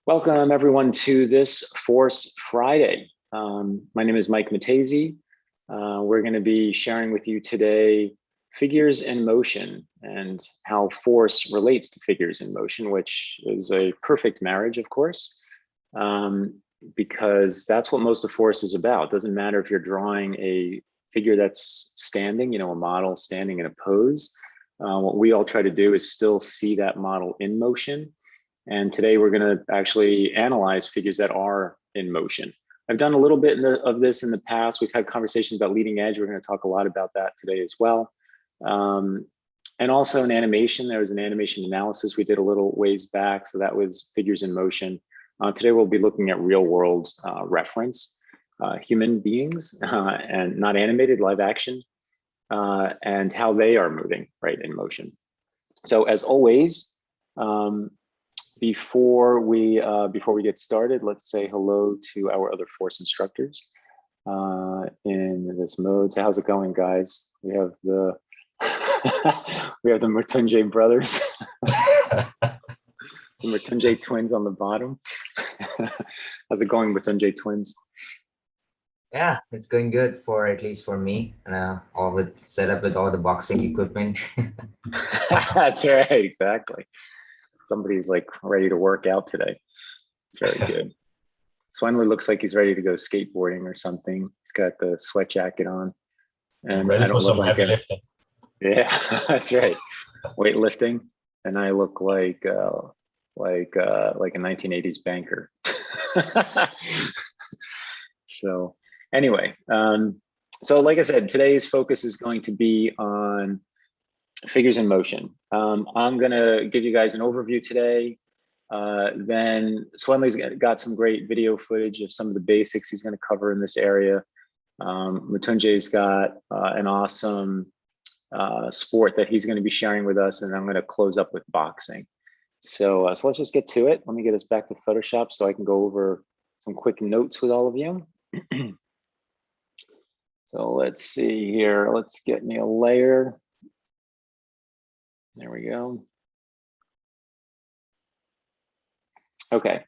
Welcome everyone to this Force Friday. My name is Mike Mattesi. We're going to be sharing with you today figures in motion and how force relates to figures in motion, which is a perfect marriage, of course, because that's what most of force is about. It doesn't matter if you're drawing a figure that's standing, a model standing in a pose. What we all try to do is still see that model in motion. And today we're going to actually analyze figures that are in motion. I've done a little bit of this in the past. We've had conversations about leading edge. We're going to talk a lot about that today as well. And also in animation, there was an animation analysis we did a little ways back. So that was figures in motion. Today we'll be looking at real world reference, human beings and not animated, live action, and how they are moving right in motion. So as always, before we get started, let's say hello to our other force instructors in this mode. So how's it going, guys? We have the we have the Mattesi brothers, the Mattesi twins on the bottom. How's it going, Mattesi twins? Yeah, it's going good for at least for me. All with set up with all the boxing equipment. That's right, exactly. Somebody's like ready to work out today. It's very good. Swindler looks like he's ready to go skateboarding or something. He's got the sweat jacket on. And ready for some heavy lifting. Yeah, that's right. Weightlifting. And I look like a 1980s banker. So anyway, so like I said, today's focus is going to be on figures in motion. I'm gonna give you guys an overview today. Then Swenley's got some great video footage of some of the basics he's gonna cover in this area. Mattesi's got an awesome sport that he's gonna be sharing with us, and I'm gonna close up with boxing. So let's just get to it. Let me get us back to Photoshop so I can go over some quick notes with all of you. So let's see here. Let's get me a layer. There we go. Okay.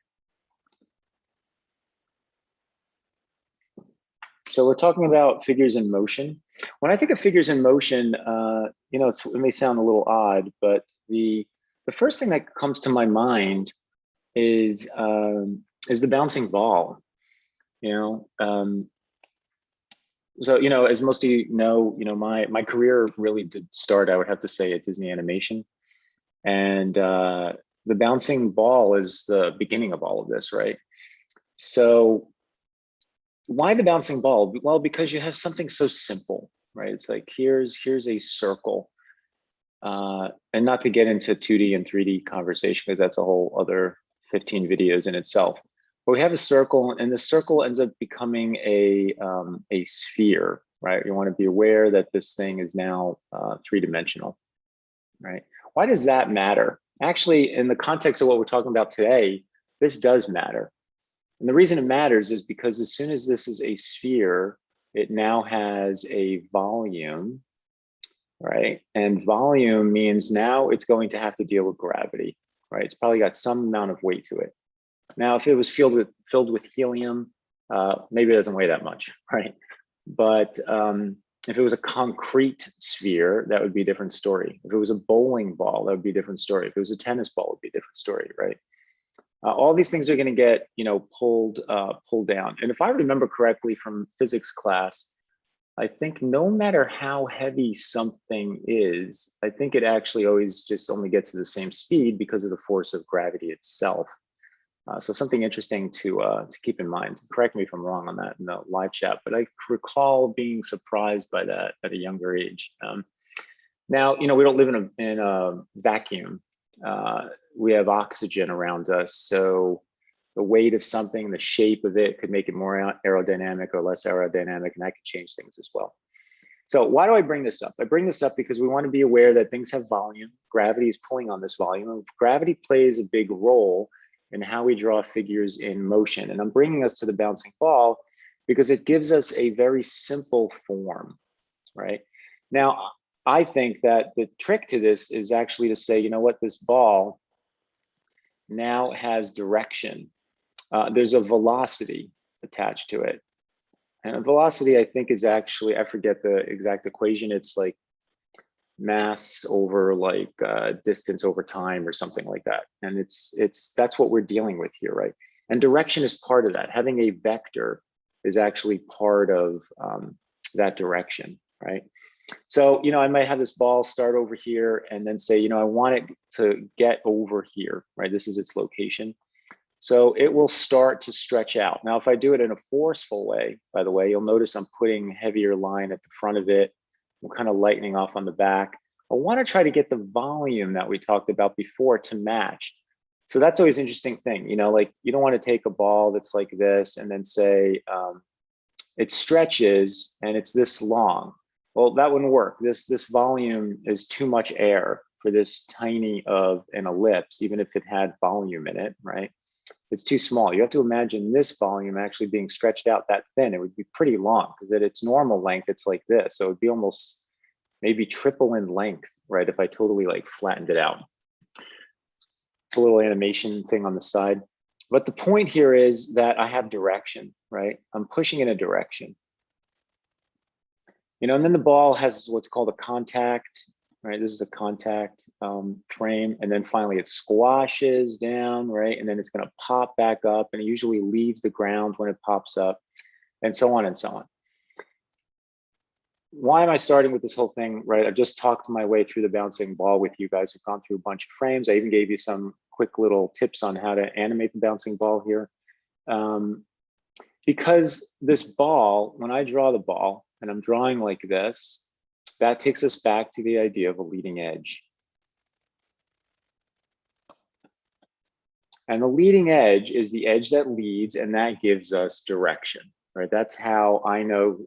So we're talking about figures in motion. When I think of figures in motion, it may sound a little odd, but the first thing that comes to my mind is the bouncing ball. So, as most of you know, my career really did start, I would have to say, at Disney Animation. And the bouncing ball is the beginning of all of this, right? So why the bouncing ball? Well, because you have something so simple, right? It's like, here's a circle. And not to get into 2D and 3D conversation, because that's a whole other 15 videos in itself. But we have a circle, and the circle ends up becoming a sphere, right? You want to be aware that this thing is now three-dimensional, right? Why does that matter? Actually, in the context of what we're talking about today, this does matter. And the reason it matters is because as soon as this is a sphere, it now has a volume, right? And volume means now it's going to have to deal with gravity, right? It's probably got some amount of weight to it. Now, if it was filled with helium, maybe it doesn't weigh that much, right? But if it was a concrete sphere, that would be a different story. If it was a bowling ball, that would be a different story. If it was a tennis ball, it would be a different story, right? All these things are going to get, pulled down. And if I remember correctly from physics class, I think no matter how heavy something is, I think it actually always just only gets to the same speed because of the force of gravity itself. So something interesting to keep in mind. Correct me if I'm wrong on that in the live chat, but I recall being surprised by that at a younger age. Now, we don't live in a vacuum. We have oxygen around us, so the weight of something, the shape of it could make it more aerodynamic or less aerodynamic, and that could change things as well. So why do I bring this up? I bring this up because we want to be aware that things have volume. Gravity is pulling on this volume, and gravity plays a big role in how we draw figures in motion. And I'm bringing us to the bouncing ball because it gives us a very simple form, right? Now, I think that the trick to this is actually to say, this ball now has direction. There's a velocity attached to it. And a velocity, I think, is actually, I forget the exact equation. It's like mass over like distance over time or something like that. And that's what we're dealing with here, right? And direction is part of that. Having a vector is actually part of that direction, right? So, I might have this ball start over here and then say, I want it to get over here, right? This is its location. So it will start to stretch out. Now, if I do it in a forceful way, by the way, you'll notice I'm putting heavier line at the front of it. I'm kind of lightening off on the back. I want to try to get the volume that we talked about before to match. So that's always an interesting thing, like you don't want to take a ball that's like this and then say it stretches and it's this long. Well, that wouldn't work. This volume is too much air for this tiny of an ellipse, even if it had volume in it, right? It's too small. You have to imagine this volume actually being stretched out that thin. It would be pretty long because at its normal length, it's like this. So it'd be almost maybe triple in length, right? If I totally like flattened it out. It's a little animation thing on the side. But the point here is that I have direction, right? I'm pushing in a direction. And then the ball has what's called a contact, right? This is a contact frame. And then finally it squashes down, right? And then it's gonna pop back up and it usually leaves the ground when it pops up and so on and so on. Why am I starting with this whole thing, right? I've just talked my way through the bouncing ball with you guys. We've gone through a bunch of frames. I even gave you some quick little tips on how to animate the bouncing ball here. Because this ball, when I draw the ball and I'm drawing like this, that takes us back to the idea of a leading edge. And the leading edge is the edge that leads and that gives us direction, right? That's how I know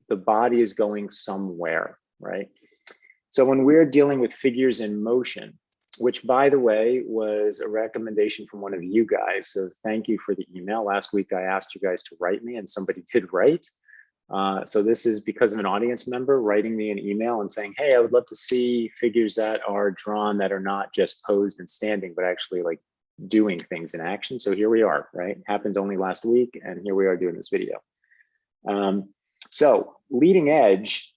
the body is going somewhere, right? So when we're dealing with figures in motion, which by the way, was a recommendation from one of you guys. So thank you for the email. Last week, I asked you guys to write me and somebody did write. So this is because of an audience member writing me an email and saying, hey, I would love to see figures that are drawn that are not just posed and standing, but actually like doing things in action. So here we are, right? Happened only last week and here we are doing this video. So leading edge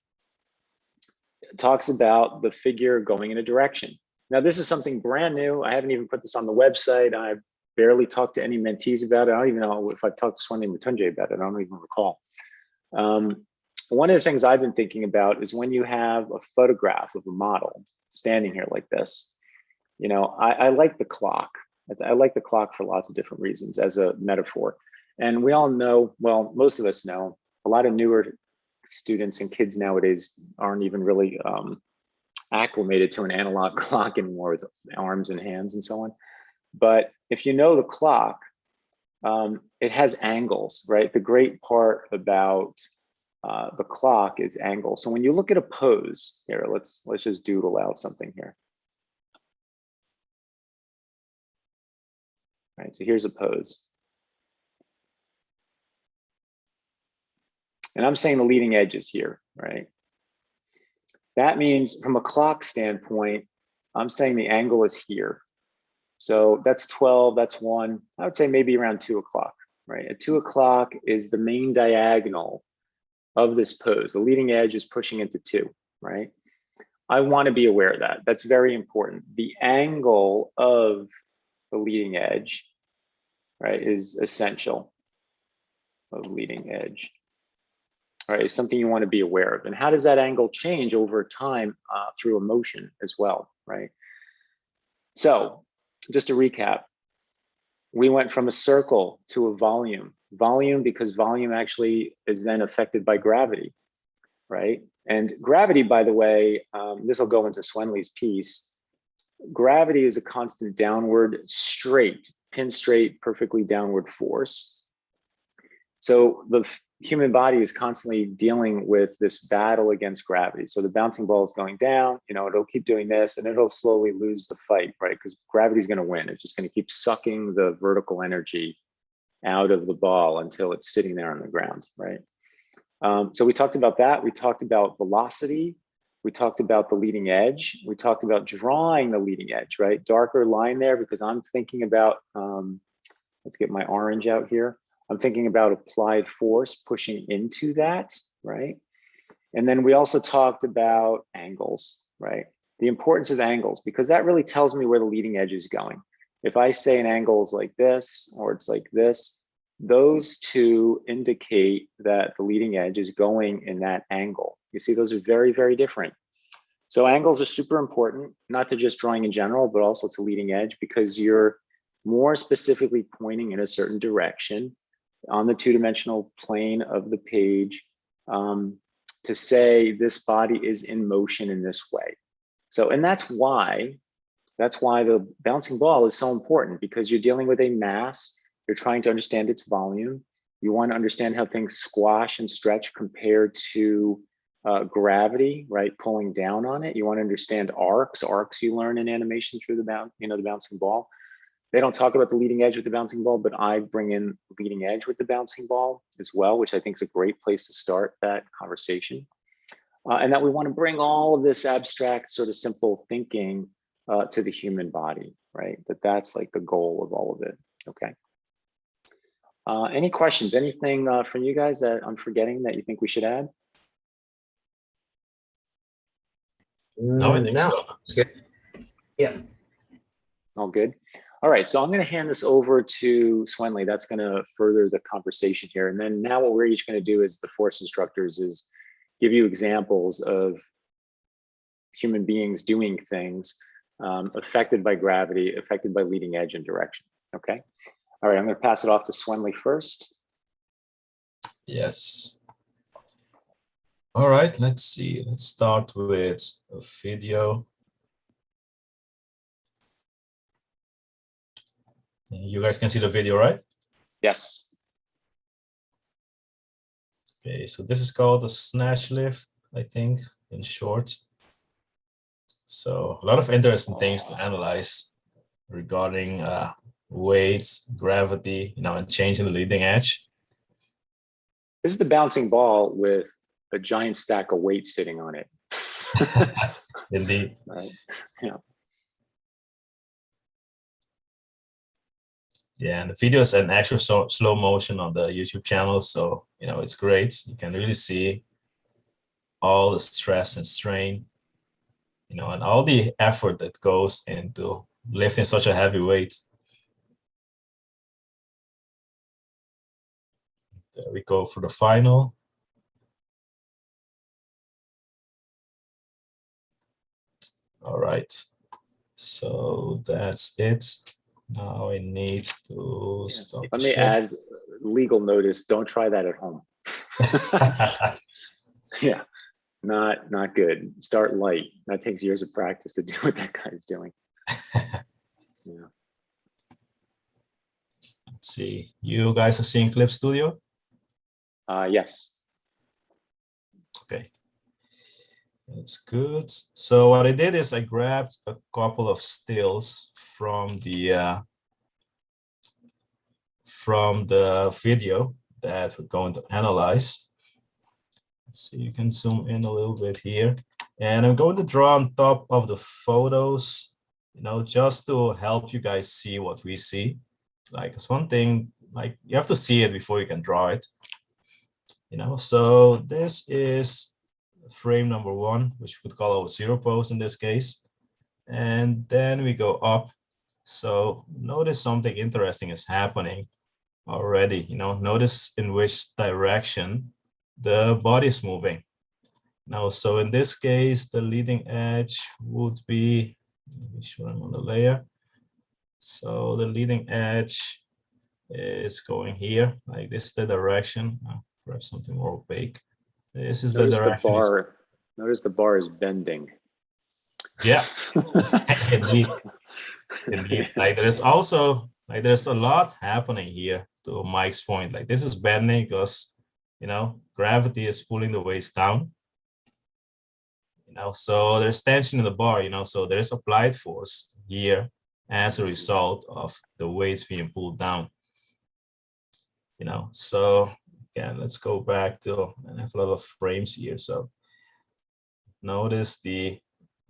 talks about the figure going in a direction. Now, this is something brand new. I haven't even put this on the website. I've barely talked to any mentees about it. I don't even know if I've talked to Swami Matunjay about it. I don't even recall. One of the things I've been thinking about is when you have a photograph of a model standing here like this, I like the clock. I like the clock for lots of different reasons as a metaphor. And we all know, well, most of us know, a lot of newer students and kids nowadays aren't even really acclimated to an analog clock anymore with arms and hands and so on. But if you know the clock, it has angles, right? The great part about the clock is angles. So when you look at a pose here, let's just doodle out something here. All right, so here's a pose. And I'm saying the leading edge is here, right? That means from a clock standpoint, I'm saying the angle is here. So that's 12, that's 1. I would say maybe around 2 o'clock, right? At 2 o'clock is the main diagonal of this pose. The leading edge is pushing into 2, right? I want to be aware of that. That's very important. The angle of the leading edge, right, is essential of leading edge. All right, it's something you want to be aware of. And how does that angle change over time through emotion as well, right? So just to recap, we went from a circle to a volume. Volume because volume actually is then affected by gravity, right? And gravity, by the way, this will go into Swenley's piece. Gravity is a constant downward, straight, pin straight, perfectly downward force. So the human body is constantly dealing with this battle against gravity. So the bouncing ball is going down, it'll keep doing this and it'll slowly lose the fight, right? Because gravity is going to win. It's just going to keep sucking the vertical energy out of the ball until it's sitting there on the ground, right? So we talked about that. We talked about velocity. We talked about the leading edge. We talked about drawing the leading edge, right? Darker line there because I'm thinking about, let's get my orange out here. I'm thinking about applied force pushing into that, right? And then we also talked about angles, right? The importance of angles, because that really tells me where the leading edge is going. If I say an angle is like this, or it's like this, those two indicate that the leading edge is going in that angle. You see, those are very, very different. So angles are super important, not to just drawing in general, but also to leading edge, because you're more specifically pointing in a certain direction on the two-dimensional plane of the page to say this body is in motion in this way. So, and that's why the bouncing ball is so important, because you're dealing with a mass, you're trying to understand its volume. You want to understand how things squash and stretch compared to gravity, right? Pulling down on it. You want to understand arcs you learn in animation through the the bouncing ball. They don't talk about the leading edge with the bouncing ball, but I bring in leading edge with the bouncing ball as well, which I think is a great place to start that conversation. And that we want to bring all of this abstract sort of simple thinking to the human body, right? That's like the goal of all of it, okay? Any questions, anything from you guys that I'm forgetting that you think we should add? No, I think no. it's good. Yeah. All good. All right, so I'm going to hand this over to Swenley. That's going to further the conversation here. And then now what we're each going to do as the force instructors is give you examples of human beings doing things affected by gravity, affected by leading edge and direction. Okay. All right, I'm going to pass it off to Swenley first. Yes. All right, let's see. Let's start with a video. You guys can see the video, right? Yes. Okay, so this is called the Snatch Lift, I think, in short. So a lot of interesting things to analyze regarding weight, gravity, and changing the leading edge. This is the bouncing ball with a giant stack of weights sitting on it. Indeed. Right. Yeah. Yeah, and the video is an actual slow motion on the YouTube channel, so it's great. You can really see all the stress and strain, and all the effort that goes into lifting such a heavy weight. There we go for the final. All right, so that's it. Now I need to stop. Let me add legal notice. Don't try that at home. Yeah, not good. Start light. That takes years of practice to do what that guy's doing. Yeah. Let's see. You guys are seeing Clip Studio? Yes. Okay. That's good. So what I did is I grabbed a couple of stills from the video that we're going to analyze. Let's see, you can zoom in a little bit here. And I'm going to draw on top of the photos, just to help you guys see what we see. Like, it's one thing, like you have to see it before you can draw it. So this is frame number 1, which we could call our 0 pose in this case. And then we go up. So notice something interesting is happening already. Notice in which direction the body is moving. Now, so in this case, the leading edge would be, let me show them on the layer. So the leading edge is going here, like this is the direction. Perhaps something more opaque. This is the direction. Notice the bar is bending. Yeah, indeed. Indeed. Like there's a lot happening here to Mike's point. Like this is bending because gravity is pulling the weights down. So there's tension in the bar, so there's applied force here as a result of the weights being pulled down. So again, let's go back to, and I have a lot of frames here. So notice the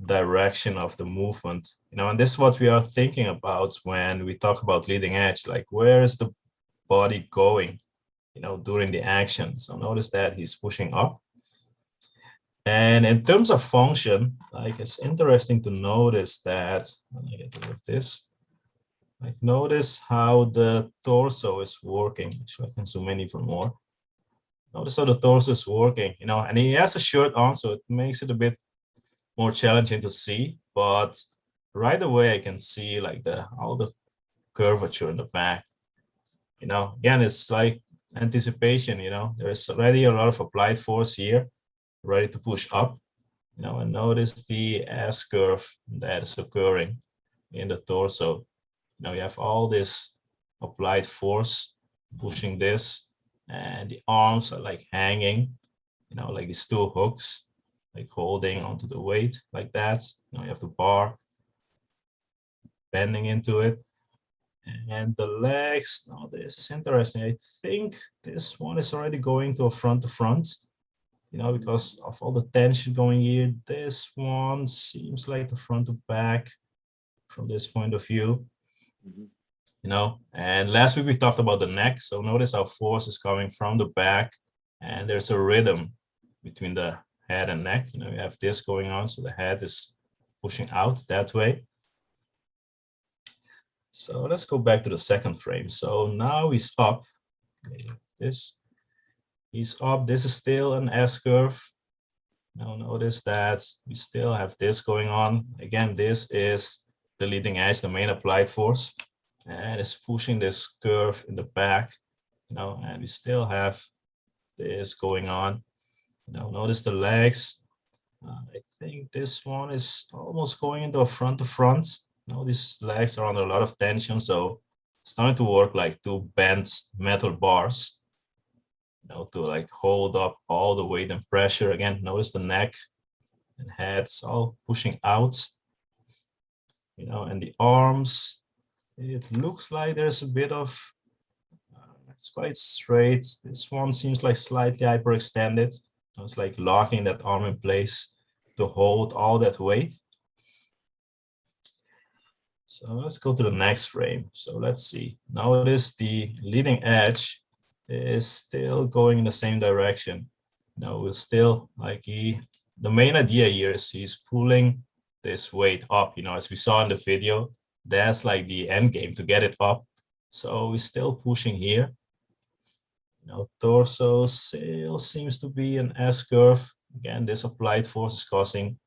direction of the movement, and this is what we are thinking about when we talk about leading edge, like where is the body going, during the action. So notice that he's pushing up. And in terms of function, like it's interesting to notice that, let me get rid of this, like notice how the torso is working. Actually, I can zoom in even more. Notice how the torso is working, and he has a shirt on, so it makes it a bit more challenging to see, but right away I can see like all the curvature in the back. Again, it's like anticipation, there's already a lot of applied force here, ready to push up, and notice the S curve that is occurring in the torso. You have all this applied force pushing this, and the arms are like hanging, like these two hooks, like holding onto the weight like that. You have the bar bending into it. And the legs, now this is interesting. I think this one is already going to a front to front, because of all the tension going here. This one seems like a front to back from this point of view. And last week we talked about the neck. So notice how force is coming from the back, and there's a rhythm between the head and neck. You have this going on, so the head is pushing out that way. So let's go back to the second frame. So now he's up. He's up. This is still an S curve. Now notice that we still have this going on. Again, this is the leading edge, the main applied force, and it's pushing this curve in the back, and we still have this going on. Notice the legs. I think this one is almost going into a front to front. These legs are under a lot of tension, so it's starting to work like two bent metal bars, to like hold up all the weight and pressure. Again, notice the neck and head's all pushing out, and the arms, it looks like there's a bit of, it's quite straight. This one seems like slightly hyperextended. It's like locking that arm in place to hold all that weight. So let's go to the next frame. So let's see. Notice the leading edge is still going in the same direction. We're still like the main idea here is he's pulling this weight up, as we saw in the video. That's like the end game, to get it up. So we're still pushing here. Torso still seems to be an S curve. Again, this applied force is causing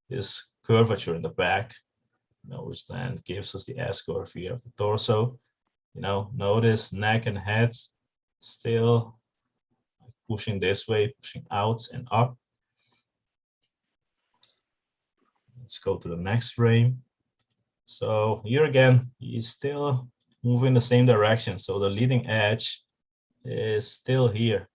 this curvature in the back, which then gives us the S curve here of the torso. Notice neck and head still pushing this way, pushing out and up. Let's go to the next frame. So here again, he's still moving the same direction. So the leading edge is still here.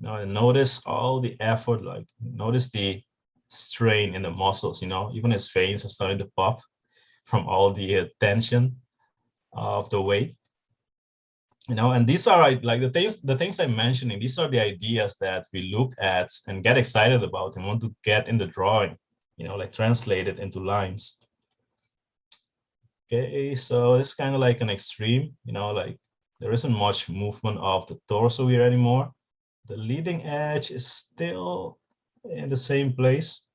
And notice all the effort, like notice the strain in the muscles, even his veins are starting to pop from all the tension of the weight. And these are like the things I'm mentioning. These are the ideas that we look at and get excited about and want to get in the drawing, like translate it into lines. Okay, so it's kind of like an extreme, like there isn't much movement of the torso here anymore. The leading edge is still in the same place,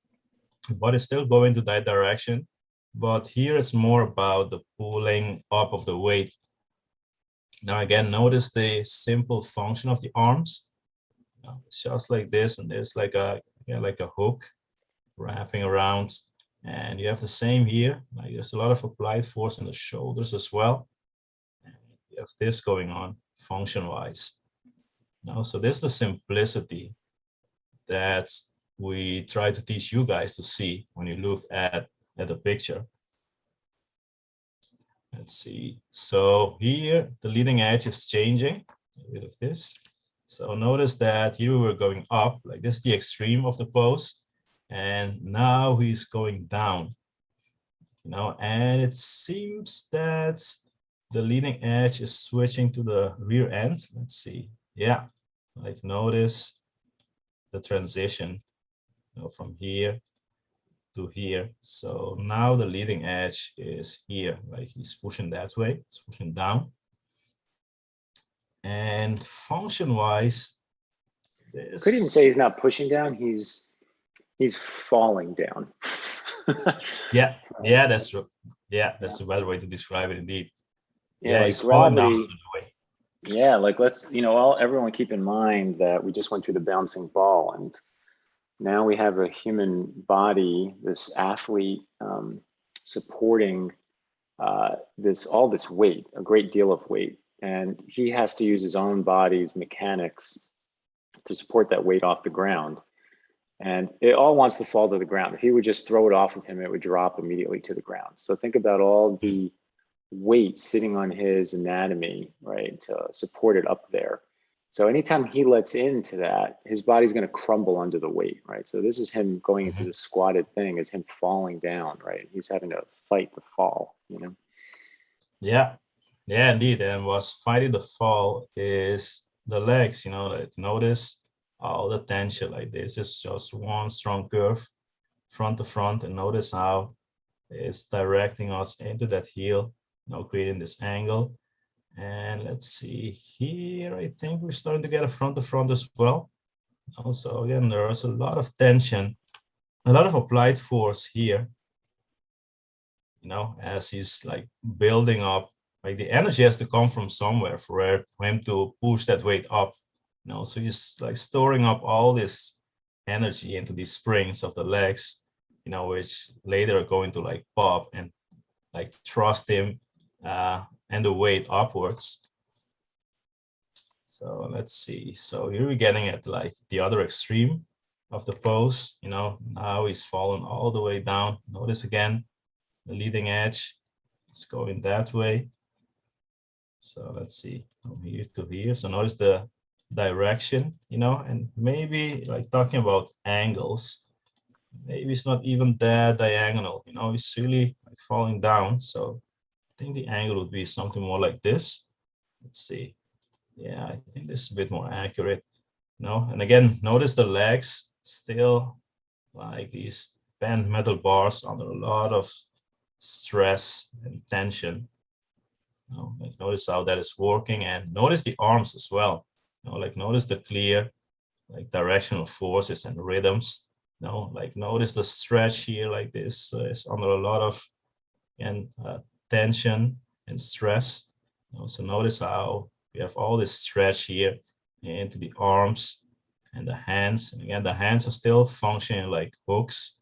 but it's still going to that direction. But here it's more about the pulling up of the weight. Now again, notice the simple function of the arms. It's just like this, and there's like a hook wrapping around, and you have the same here. Like there's a lot of applied force in the shoulders as well. And you have this going on function-wise. So this is the simplicity that we try to teach you guys to see when you look at the picture. Let's see. So here the leading edge is changing. A bit of this. So notice that here we were going up, like this is the extreme of the pose, and now he's going down. And it seems that the leading edge is switching to the rear end. Let's see. Yeah, like notice the transition from here to here. So now the leading edge is here, like he's pushing that way, it's pushing down. And function wise, this Could even say he's not pushing down, he's falling down. yeah, that's true. Yeah, that's a better way to describe it indeed. Yeah, like he's falling down gravity. the way. Yeah, like let's, everyone keep in mind that we just went through the bouncing ball, and now we have a human body, this athlete, supporting all this weight, a great deal of weight, and he has to use his own body's mechanics to support that weight off the ground. And it all wants to fall to the ground. If he would just throw it off of him, it would drop immediately to the ground. So think about all the weight sitting on his anatomy, right, to support it up there. So anytime he lets into that, his body's going to crumble under the weight, right? So this is him going into the squatted thing, is him falling down, right? He's having to fight the fall, Yeah, indeed. And what's fighting the fall is the legs, like notice all the tension, like this is just one strong curve front to front, and notice how it's directing us into that heel, creating this angle. And let's see here, I think we're starting to get a front to front as well. Also, again, there's a lot of tension, a lot of applied force here, as he's like building up, like the energy has to come from somewhere for him to push that weight up, so he's like storing up all this energy into these springs of the legs, which later are going to like pop and like thrust him and the weight upwards. So let's see. So here we're getting at like the other extreme of the pose, now he's fallen all the way down. Notice again, the leading edge is going that way. So let's see, from here to here. So notice the direction, and maybe like talking about angles, maybe it's not even that diagonal, it's really like falling down. So I think the angle would be something more like this. Let's see. Yeah, I think this is a bit more accurate. And again, notice the legs still like these bent metal bars under a lot of stress and tension. Like notice how that is working, and notice the arms as well. Like notice the clear like directional forces and rhythms. Like notice the stretch here, like this is under a lot of tension and stress. So notice how we have all this stretch here into the arms and the hands. And again, the hands are still functioning like hooks,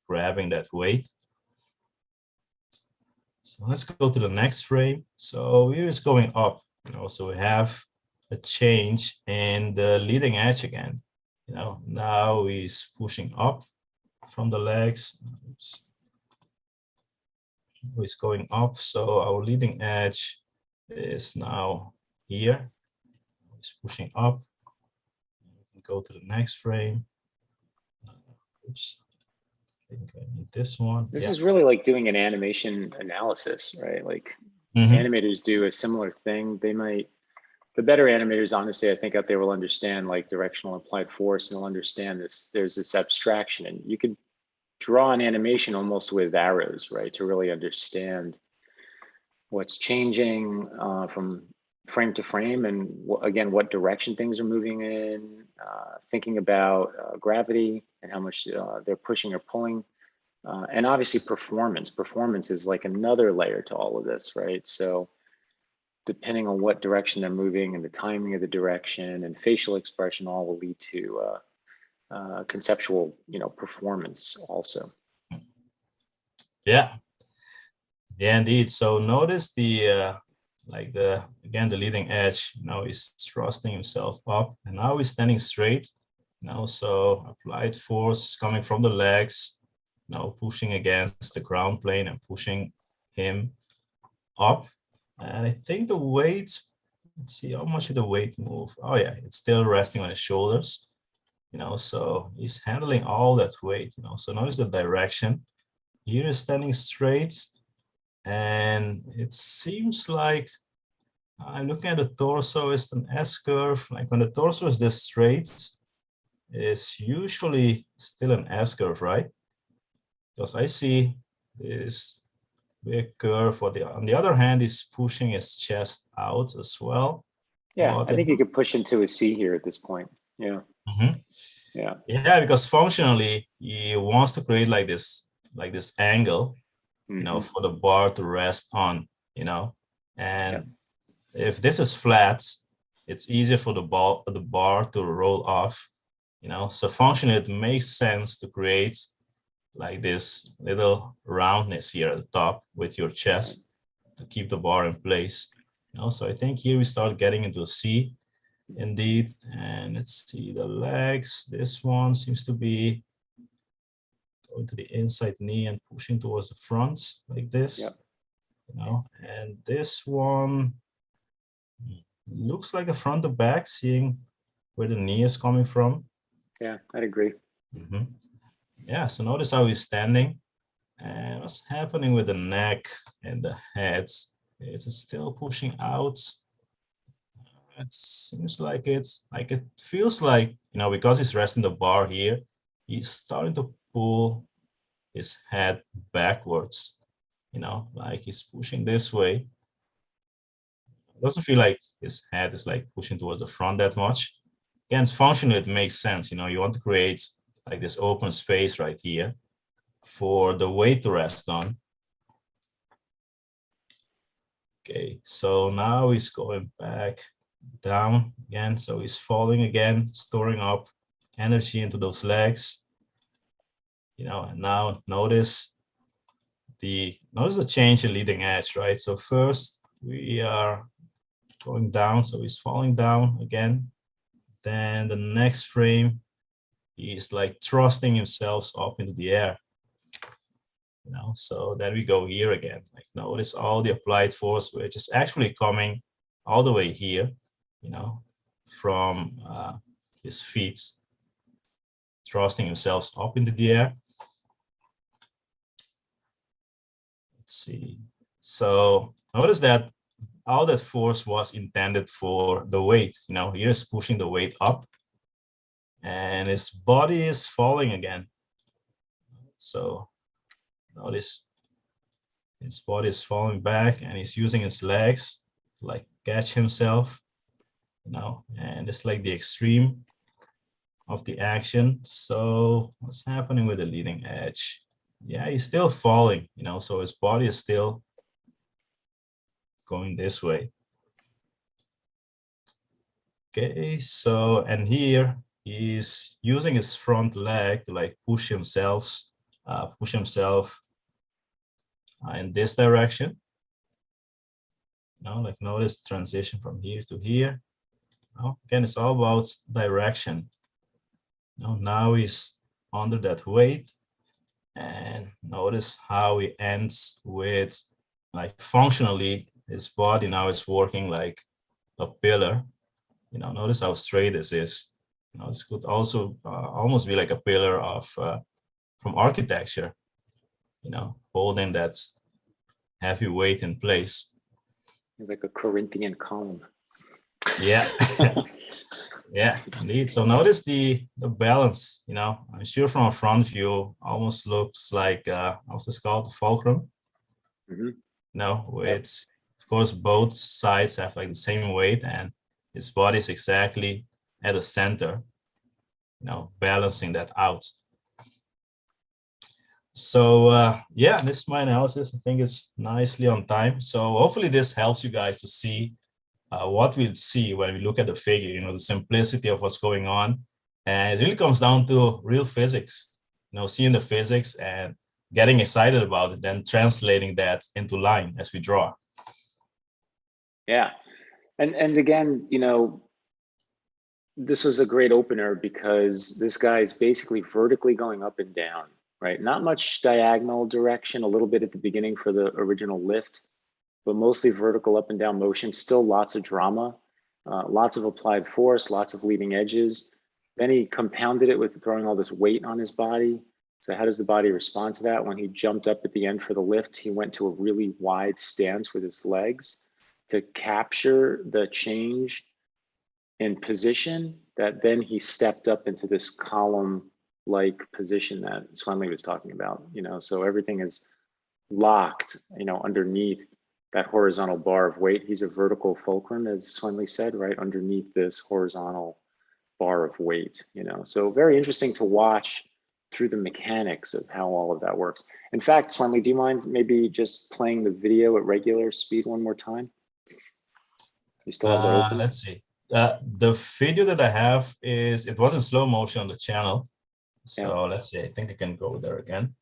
grabbing that weight. So let's go to the next frame. So here is going up, so we have a change in the leading edge again. Now he's pushing up from the legs. Oops. He's going up, so our leading edge is now here. He's pushing up. We can go to the next frame. Oops. I think I need this one. This is really like doing an animation analysis, right? Like animators do a similar thing. The better animators, honestly, I think out there will understand like directional applied force, and they'll understand this. There's this abstraction, and you could draw an animation almost with arrows, right? To really understand what's changing from frame to frame, and again, what direction things are moving in, thinking about gravity and how much they're pushing or pulling. And obviously performance. Performance is like another layer to all of this, right? So depending on what direction they're moving and the timing of the direction and facial expression, all will lead to conceptual, performance also. Yeah, indeed. So notice the again, the leading edge, he's thrusting himself up, and now he's standing straight. So applied force coming from the legs, pushing against the ground plane and pushing him up. And I think the weight, let's see, how much did the weight move? Oh yeah, it's still resting on his shoulders, so he's handling all that weight, so notice the direction. Here is standing straight, and it seems like I'm looking at the torso, it's an S-curve. Like when the torso is this straight, it's usually still an S-curve, right? because I see this big curve. On the other hand, he's pushing his chest out as well. Yeah, But I think you could push into a C here at this point. Yeah. Mhm. Yeah. Yeah, because functionally he wants to create like this angle, for the bar to rest on, and if this is flat, it's easier for the bar to roll off, so functionally it makes sense to create like this little roundness here at the top with your chest to keep the bar in place. So I think here we start getting into a C indeed. And let's see the legs. This one seems to be going to the inside knee and pushing towards the front like this. And this one looks like a front to back, seeing where the knee is coming from. Yeah, I'd agree. Yeah, so notice how he's standing. And what's happening with the neck and the head? Is it still pushing out? It seems like it feels like, because he's resting the bar here, he's starting to pull his head backwards, like he's pushing this way. It doesn't feel like his head is like pushing towards the front that much. Again, functionally, it makes sense. You want to create like this open space right here for the weight to rest on. Okay, so now he's going back down again. So he's falling again, storing up energy into those legs. And now notice the change in leading edge, right? So first we are going down, so he's falling down again. Then the next frame, he's like thrusting himself up into the air. So then we go here again. Like notice all the applied force, which is actually coming all the way here, from his feet, thrusting himself up into the air. Let's see. So notice that all that force was intended for the weight. Here is pushing the weight up, and his body is falling again. So notice his body is falling back, and he's using his legs to like catch himself, and it's like the extreme of the action. So what's happening with the leading edge? Yeah, he's still falling, so his body is still going this way. Okay, so, and here he's using his front leg to like push himself in this direction. Like notice transition from here to here. Again, it's all about direction. Now he's under that weight, and notice how he ends with like functionally his body now is working like a pillar. Notice how straight this is. This could also almost be like a pillar of from architecture, holding that heavy weight in place. It's like a Corinthian column. Yeah. Yeah, indeed. So notice the balance, I'm sure from a front view almost looks like what's this called, the fulcrum. It's of course both sides have like the same weight, and his body is exactly at the center, balancing that out. So yeah, this is my analysis. I think it's nicely on time. So hopefully this helps you guys to see what we'll see when we look at the figure, the simplicity of what's going on. And it really comes down to real physics, seeing the physics and getting excited about it, then translating that into line as we draw. Yeah. And again, this was a great opener because this guy is basically vertically going up and down, right? Not much diagonal direction, a little bit at the beginning for the original lift, but mostly vertical up and down motion, still lots of drama, lots of applied force, lots of leading edges. Then he compounded it with throwing all this weight on his body. So how does the body respond to that? When he jumped up at the end for the lift, he went to a really wide stance with his legs to capture the change in position that then he stepped up into this column like position that Swanley was talking about, so everything is locked, underneath that horizontal bar of weight. He's a vertical fulcrum, as Swanley said, right underneath this horizontal bar of weight, so very interesting to watch through the mechanics of how all of that works. In fact, Swanley, do you mind maybe just playing the video at regular speed one more time? You still have that open? Let's see. The video that I have it was in slow motion on the channel. So let's see, I think I can go there again.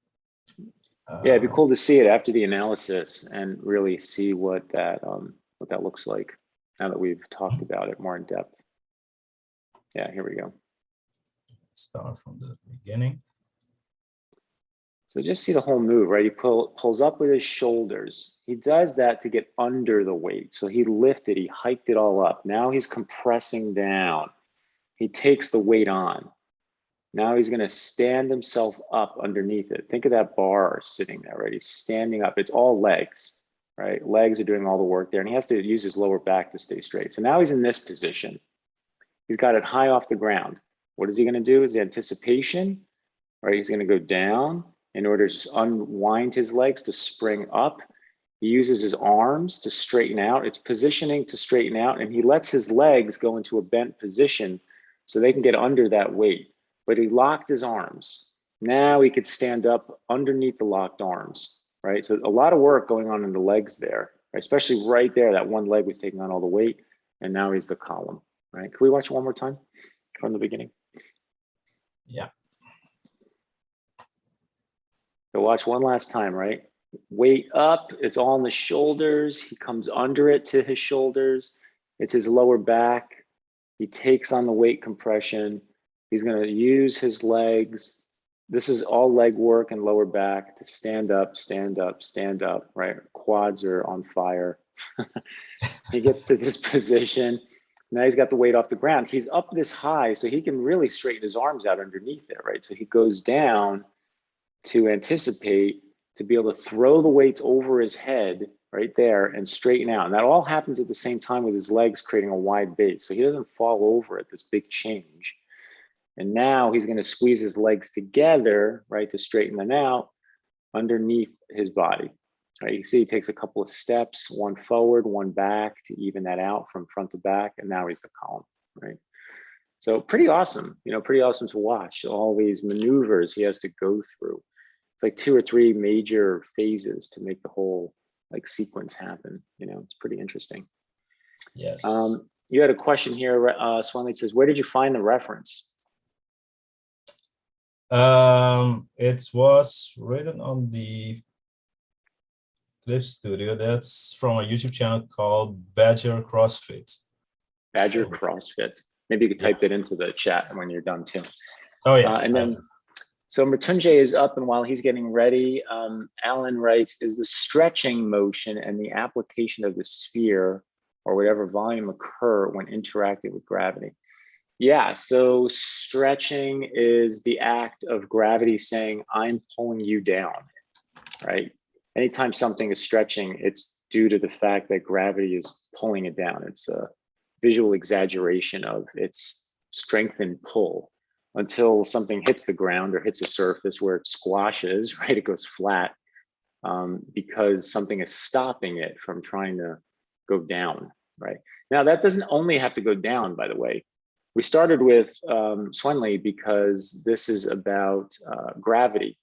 Yeah, it'd be cool to see it after the analysis and really see what that looks like now that we've talked about it more in depth. Yeah, here we go. Let's start from the beginning. So just see the whole move, right? He pulls up with his shoulders. He does that to get under the weight. So he lifted, he hiked it all up. Now he's compressing down. He takes the weight on. Now he's gonna stand himself up underneath it. Think of that bar sitting there, right? He's standing up. It's all legs, right? Legs are doing all the work there, and he has to use his lower back to stay straight. So now he's in this position. He's got it high off the ground. What is he gonna do? Is the anticipation, right? He's gonna go down in order to just unwind his legs to spring up. He uses his arms to straighten out. It's positioning to straighten out, and he lets his legs go into a bent position so they can get under that weight. But he locked his arms. Now he could stand up underneath the locked arms, right? So a lot of work going on in the legs there, especially right there. That one leg was taking on all the weight, and now he's the column, right? Can we watch one more time from the beginning? Yeah. So watch one last time, right? Weight up, it's all on the shoulders. He comes under it to his shoulders. It's his lower back. He takes on the weight compression. He's gonna use his legs. This is all leg work and lower back to stand up, stand up, stand up, right? Quads are on fire. He gets to this position. Now he's got the weight off the ground. He's up this high, so he can really straighten his arms out underneath there, right? So he goes down to anticipate, to be able to throw the weights over his head right there and straighten out. And that all happens at the same time with his legs creating a wide base. So he doesn't fall over at this big change. And now he's going to squeeze his legs together, right, to straighten them out underneath his body. Right, you see he takes a couple of steps, one forward, one back to even that out from front to back. And now he's the column, right? So pretty awesome, pretty awesome to watch all these maneuvers he has to go through. It's like 2 or 3 major phases to make the whole sequence happen. It's pretty interesting. Yes. You had a question here. Swanley says, where did you find the reference? It was written on the Clip Studio. That's from a YouTube channel called Badger CrossFit. Badger CrossFit. Maybe you could type that into the chat when you're done too. Oh yeah. And then, so Mrityunjay is up, and while he's getting ready, Alan writes, is the stretching motion and the application of the sphere or whatever volume occur when interacting with gravity? Yeah, so stretching is the act of gravity saying, I'm pulling you down, right? Anytime something is stretching, it's due to the fact that gravity is pulling it down. It's a visual exaggeration of its strength and pull until something hits the ground or hits a surface where it squashes, right? It goes flat because something is stopping it from trying to go down, right? Now, that doesn't only have to go down, by the way. We started with Swanley because this is about gravity,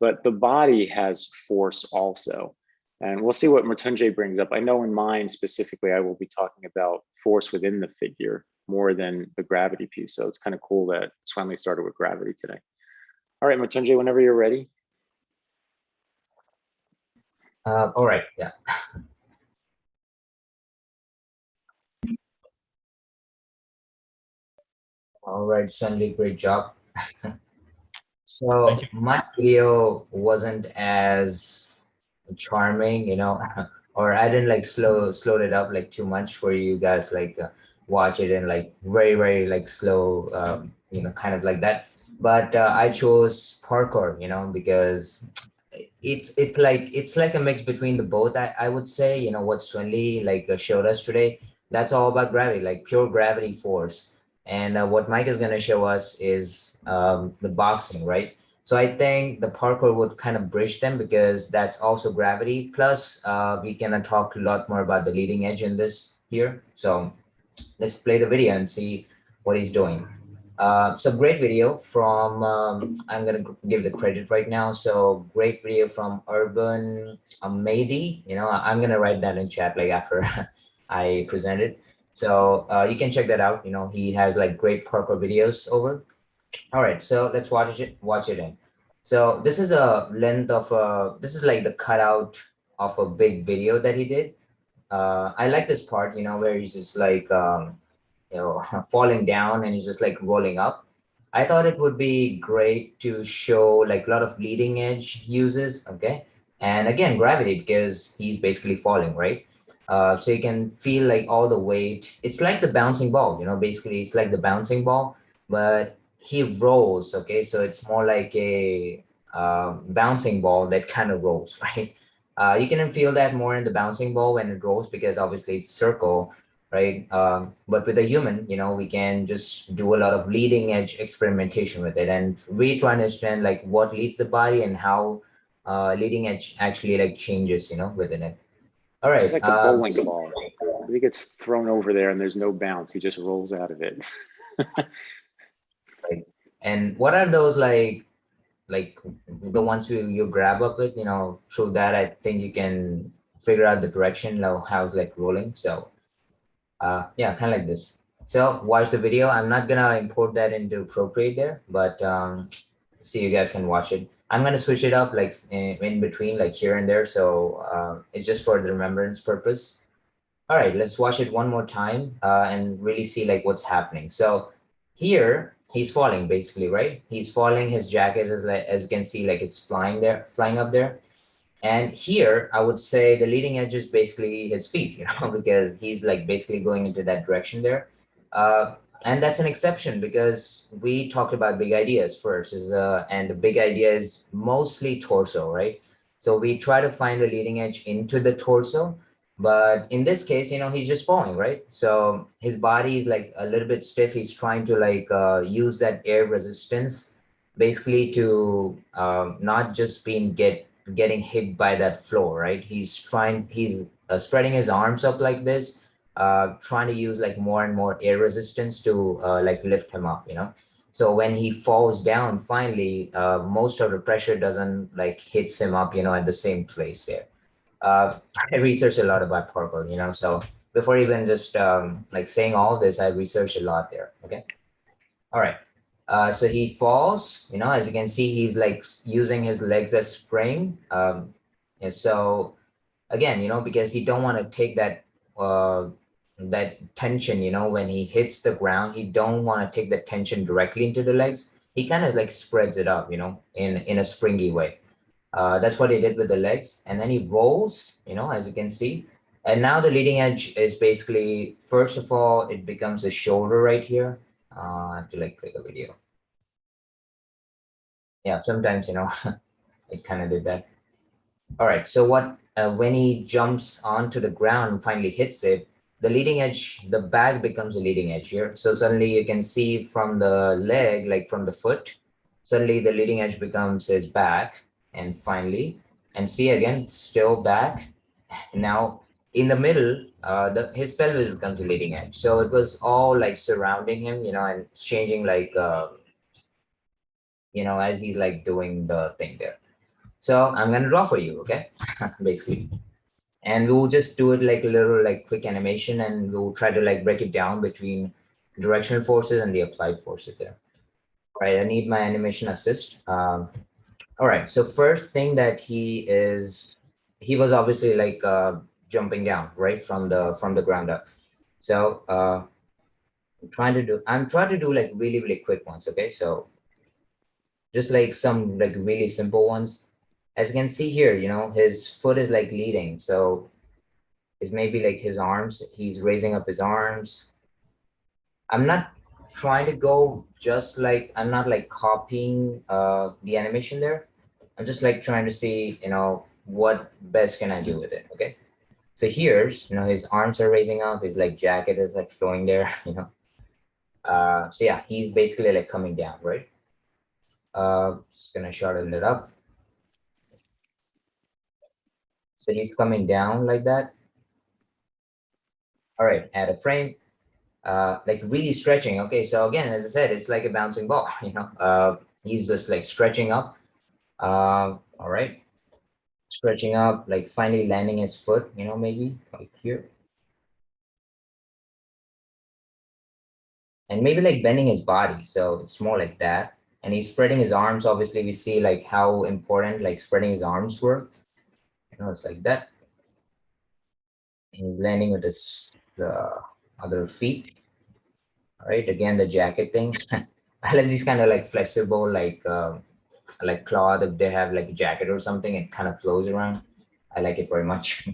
but the body has force also. And we'll see what Mrityunjay brings up. I know in mine specifically, I will be talking about force within the figure more than the gravity piece. So it's kind of cool that Swanley started with gravity today. All right, Mrityunjay, whenever you're ready. All right, yeah. All right, Sunday, great job. So my video wasn't as charming, or I didn't slowed it up too much for you guys watch it in very, very slow, kind of like that. But I chose parkour, because it's like a mix between the both. I would say, what Swinley showed us today, that's all about gravity, pure gravity force. And what Mike is going to show us is the boxing, right? So I think the parkour would kind of bridge them because that's also gravity. Plus, we can talk a lot more about the leading edge in this here. So let's play the video and see what he's doing. So great video from, I'm going to give the credit right now. So great video from Urban Mady. You know, I'm going to write that in chat like after I present it. So you can check that out. You know, he has like great parkour videos over. All right, so let's watch it in. So this is a length of this is like the cutout of a big video that he did. I like this part, you know, where he's just like you know, falling down and he's just like rolling up. I thought it would be great to show like a lot of leading edge uses, okay? And again, gravity because he's basically falling, right? So you can feel like all the weight. It's like the bouncing ball, you know, basically it's like the bouncing ball, but he rolls, okay? So it's more like a bouncing ball that kind of rolls, right? You can feel that more in the bouncing ball when it rolls because obviously it's circle, right? But with a human, you know, we can just do a lot of leading edge experimentation with it and really try to understand like what leads the body and how leading edge actually like changes, you know, within it. All He's right. like a bowling ball. He gets thrown over there and there's no bounce. He just rolls out of it. Right. And what are those like the ones you grab up with, you know, through that I think you can figure out the direction of how it's like rolling. So yeah, kind of like this. So watch the video. I'm not gonna import that into Procreate there, but see, you guys can watch it. I'm gonna switch it up like in between, like here and there. So it's just for the remembrance purpose. All right, let's watch it one more time and really see like what's happening. So here he's falling basically, right? He's falling. His jacket is like, as you can see, like it's flying there, flying up there. And here, I would say the leading edge is basically his feet, you know, because he's like basically going into that direction there. And that's an exception because we talked about big ideas first, and the big idea is mostly torso, right? So we try to find the leading edge into the torso, but in this case, you know, he's just falling, right? So his body is like a little bit stiff. He's trying to like use that air resistance basically to not just getting hit by that floor, right? He's spreading his arms up like this, trying to use like more and more air resistance to like lift him up, you know? So when he falls down, finally, most of the pressure doesn't like hits him up, you know, at the same place there. I researched a lot about parkour, you know, so before even just like saying all this, I researched a lot there, okay? All right. So he falls, you know, as you can see, he's like using his legs as spring. And so again, you know, because he don't want to take that tension, you know, when he hits the ground, he don't want to take the tension directly into the legs. He kind of like spreads it up, you know, in a springy way. That's what he did with the legs. And then he rolls, you know, as you can see. And now the leading edge is basically, first of all, it becomes a shoulder right here. I have to like click a video. Yeah, sometimes, you know, it kind of did that. All right, so what, when he jumps onto the ground and finally hits it, the leading edge, the back becomes a leading edge here. So suddenly you can see from the leg, like from the foot, suddenly the leading edge becomes his back and finally, and see again, still back. Now in the middle, his pelvis becomes a leading edge. So it was all like surrounding him, you know, and changing like, you know, as he's like doing the thing there. So I'm gonna draw for you, okay? Basically. And we'll just do it like a little like quick animation and we'll try to like break it down between directional forces and the applied forces there. All right, I need my animation assist. All right, so first thing that he was obviously like jumping down, right, from the ground up. So I'm trying to do like really, really quick ones, okay? So just like some like really simple ones. As you can see here, you know, his foot is like leading. So it's maybe like his arms, he's raising up his arms. I'm not trying to go just like, I'm not like copying the animation there. I'm just like trying to see, you know, what best can I do with it, okay? So here's, you know, his arms are raising up, his like jacket is like flowing there, you know. So yeah, he's basically like coming down, right? Just gonna shorten it up. So he's coming down like that. All right, add a frame, like really stretching. Okay, so again, as I said, it's like a bouncing ball, he's just like stretching up. All right, stretching up, like finally landing his foot, maybe like here. And maybe like bending his body. So it's more like that. And he's spreading his arms. Obviously, we see like how important like spreading his arms were. It's like that. He's landing with his other feet. All right, again, the jacket things. I like these kind of like flexible, like cloth. If they have like a jacket or something, it kind of flows around. I like it very much.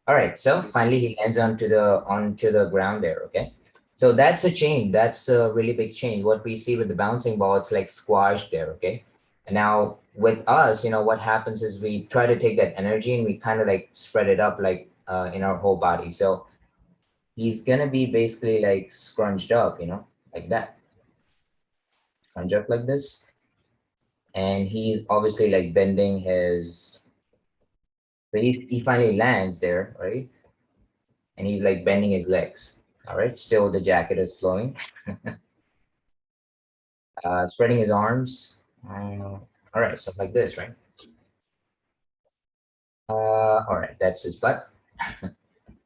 All right, so finally he lands onto the ground there. Okay, so that's a change. That's a really big change. What we see with the bouncing ball, it's like squashed there. Okay, and now with us, what happens is we try to take that energy and we kind of like spread it up like in our whole body. So he's gonna be basically like scrunched up, like that, scrunch up like this, and he's obviously like bending his. So he finally lands there, right? And he's like bending his legs. All right, still the jacket is flowing. Spreading his arms. All right, so like this, right? All right, that's his butt.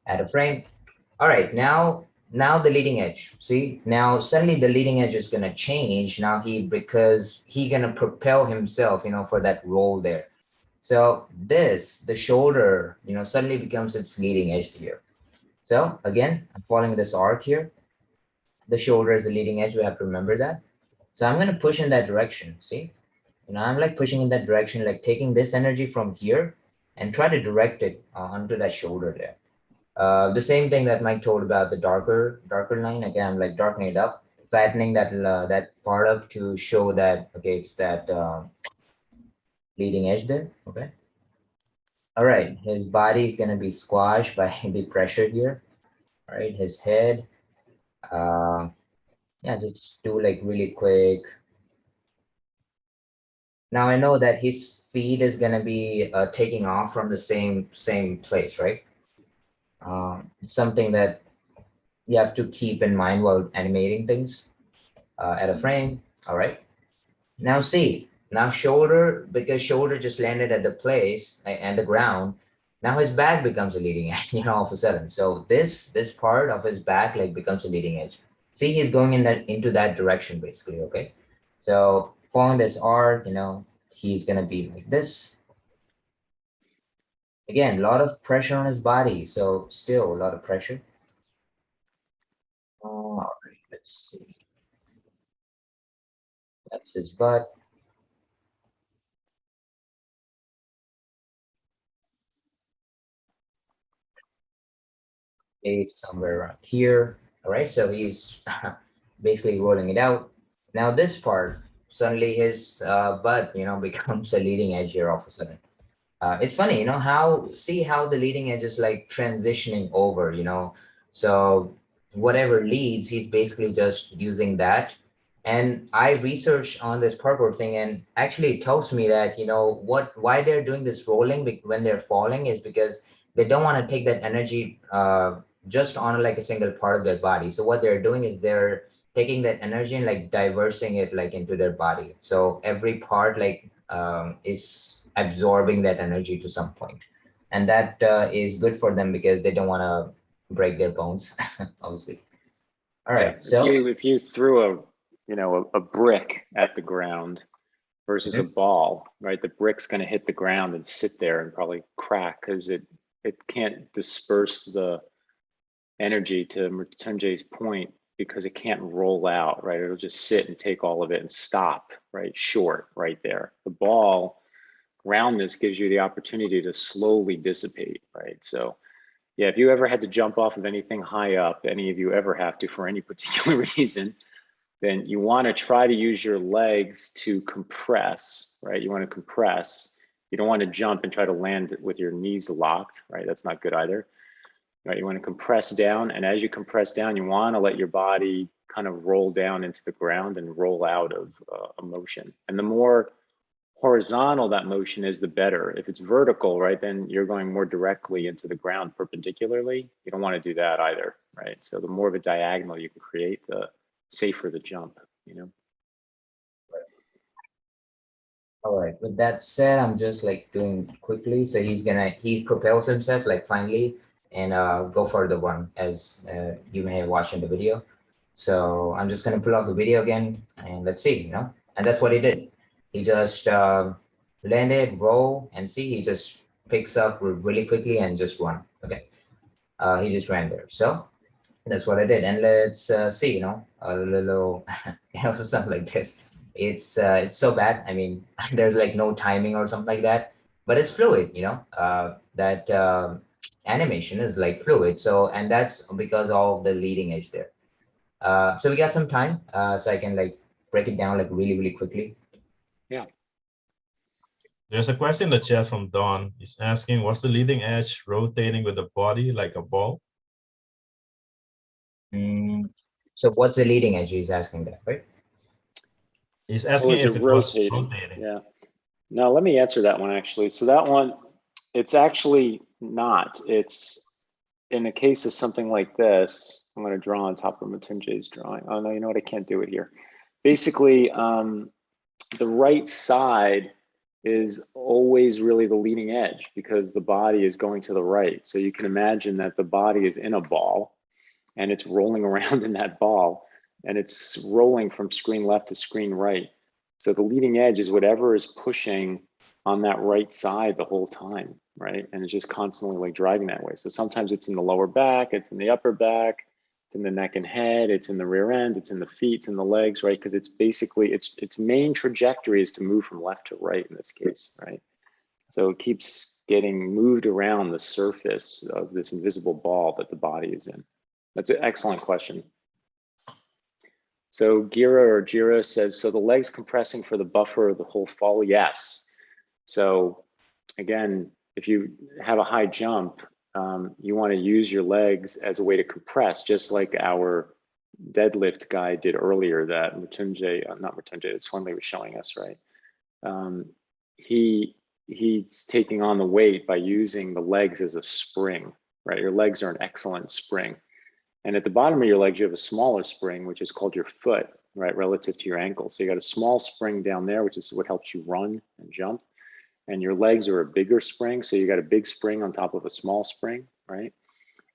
Add a frame. All right, now the leading edge. See, now suddenly the leading edge is gonna change. Now because he gonna propel himself, for that roll there. So the shoulder, suddenly becomes its leading edge here. So again, I'm following this arc here. The shoulder is the leading edge. We have to remember that. So I'm going to push in that direction. See, I'm like pushing in that direction, like taking this energy from here and try to direct it onto that shoulder there. The same thing that Mike told about the darker line. Again, I'm like darkening it up, flattening that part up to show that, okay, it's that leading edge there. Okay. All right. His body is going to be squashed by the pressure here. All right. His head. Yeah, just do like really quick. Now I know that his feet is gonna be taking off from the same place, right? Something that you have to keep in mind while animating things at a frame. All right. Now see, now shoulder, because shoulder just landed at the place and the ground. Now his back becomes a leading edge, all of a sudden. So this part of his back like becomes a leading edge. See, he's going into that direction basically. Okay. So following this arc, he's gonna be like this. Again, a lot of pressure on his body. So still a lot of pressure. All right, let's see. That's his butt. It's somewhere around here. All right, so he's basically rolling it out. Now this part, suddenly his butt, becomes a leading edge here all of a sudden. It's funny, see how the leading edge is like transitioning over, so whatever leads, he's basically just using that. And I researched on this parkour thing, and actually it tells me that, why they're doing this rolling when they're falling is because they don't want to take that energy just on like a single part of their body. So what they're doing is they're taking that energy and like diversing it like into their body. So every part like is absorbing that energy to some point, and that is good for them because they don't want to break their bones, obviously. All right, Yeah. so If you threw a brick at the ground versus a ball, right? The brick's going to hit the ground and sit there and probably crack because it can't disperse the energy, to Matenji's point, because it can't roll out, right? It'll just sit and take all of it and stop, right? Short, right there. The ball, roundness gives you the opportunity to slowly dissipate, right? So yeah, if you ever had to jump off of anything high up, any of you ever have to for any particular reason, then you want to try to use your legs to compress, right? You want to compress. You don't want to jump and try to land with your knees locked, right? That's not good either, right? You want to compress down. And as you compress down, you want to let your body kind of roll down into the ground and roll out of a motion. And the more horizontal that motion is, the better. If it's vertical, right, then you're going more directly into the ground perpendicularly. You don't want to do that either, right? So the more of a diagonal you can create, the safer the jump, you know? All right. With that said, I'm just like doing quickly. So he propels himself like finally and go for the one as you may have watched in the video. So I'm just gonna pull out the video again and let's see, and that's what he did. He just landed, roll, and see, he just picks up really quickly and just run. Okay. He just ran there. So that's what I did. And let's see, a little, stuff like this. It's so bad. I mean, there's like no timing or something like that, but it's fluid, that animation is like fluid. So, and that's because of the leading edge there. So we got some time, so I can like break it down like really, really quickly. Yeah. There's a question in the chat from Don. He's asking, what's the leading edge rotating with the body like a ball? So what's the leading edge? He's asking that, right? He's asking if it was rotating. Yeah. No, let me answer that one actually. So that one, it's actually not. It's in the case of something like this. I'm going to draw on top of Matunje's drawing. Oh no, you know what? I can't do it here. Basically, the right side is always really the leading edge because the body is going to the right. So you can imagine that the body is in a ball and it's rolling around in that ball and it's rolling from screen left to screen right. So the leading edge is whatever is pushing on that right side the whole time, right? And it's just constantly like driving that way. So sometimes it's in the lower back, it's in the upper back, it's in the neck and head, it's in the rear end, it's in the feet, it's in the legs, right? Because it's basically, its main trajectory is to move from left to right in this case, right? So it keeps getting moved around the surface of this invisible ball that the body is in. That's an excellent question. So Gira says, so the legs compressing for the buffer of the whole fall? Yes. So again, if you have a high jump, you want to use your legs as a way to compress, just like our deadlift guy did earlier that not Matunje, Swanley was showing us, right? He's taking on the weight by using the legs as a spring, right? Your legs are an excellent spring. And at the bottom of your legs, you have a smaller spring, which is called your foot, right? Relative to your ankle. So you got a small spring down there, which is what helps you run and jump. And your legs are a bigger spring. So you got a big spring on top of a small spring, right?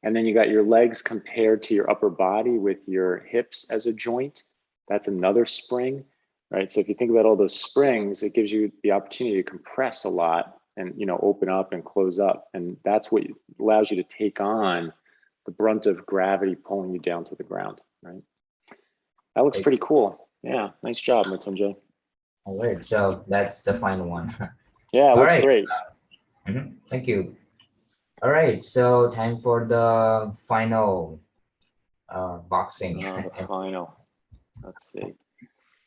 And then you got your legs compared to your upper body with your hips as a joint. That's another spring, right? So if you think about all those springs, it gives you the opportunity to compress a lot and, open up and close up. And that's what allows you to take on the brunt of gravity pulling you down to the ground, right? That looks pretty cool. Yeah, nice job, Matunje. All right, so that's the final one. Yeah, it looks great. Thank you. All right, so time for the final boxing. The final. Let's see.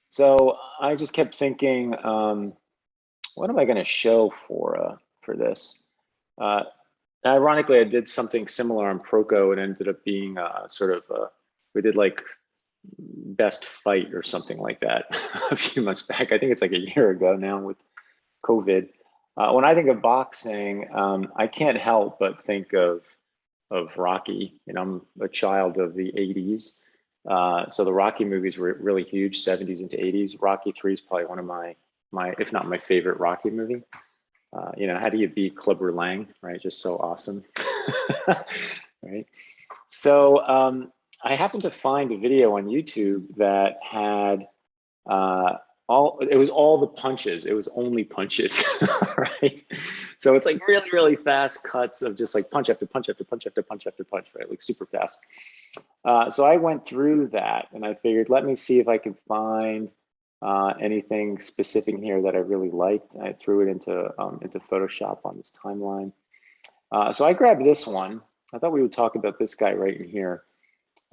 So I just kept thinking, what am I going to show for this? Ironically, I did something similar on Proco. It ended up being we did like best fight or something like that a few months back. I think it's like a year ago now with COVID. When I think of boxing, I can't help but think of Rocky. I'm a child of the 80s. So the Rocky movies were really huge, 70s into 80s. Rocky 3 is probably one of my, if not my favorite Rocky movie. How do you beat Clubber Lang, right? Just so awesome, right? So I happened to find a video on YouTube that had it was all the punches. It was only punches, right? So it's like really, really fast cuts of just like punch after punch after punch after punch after punch, right? Like super fast. So I went through that and I figured, let me see if I can find anything specific here that I really liked. I threw it into Photoshop on this timeline. So I grabbed this one. I thought we would talk about this guy right in here.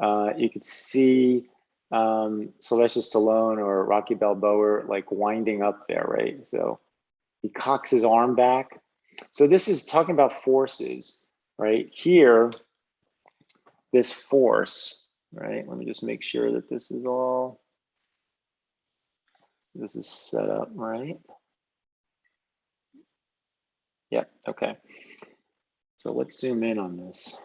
You could see Sylvester Stallone or Rocky Balboa like winding up there, right? So he cocks his arm back. So this is talking about forces, right? Here, this force right? Let me just make sure that this is set up right. Yep, okay. So let's zoom in on this.